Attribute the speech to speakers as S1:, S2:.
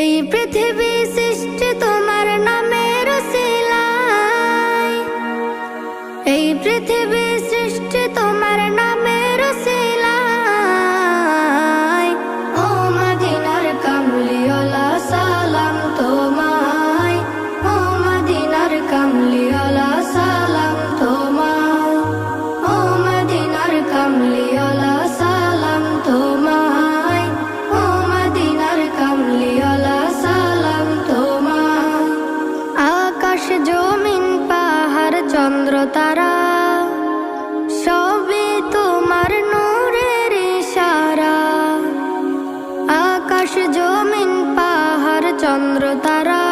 S1: এই পৃথিবী সৃষ্টি তোমার নামের উসিলায়, এই পৃথিবী সৃষ্টি তোমার নামের উসিলায়। ও মদিনার কামলিওয়ালা সালাম তোমায়, ও মদিনার কামলিওয়ালা সালাম তোমায়, ও মদিনার কামলিওয়ালা সালাম তোমায়, ও মদিনার কামলিওয়ালা সালাম তোমায়। আকাশ জমিন পাহাড় চন্দ্র তারা সবই তোমার নূরের ইশারা। আকাশ জমিন পাহাড় চন্দ্র তারা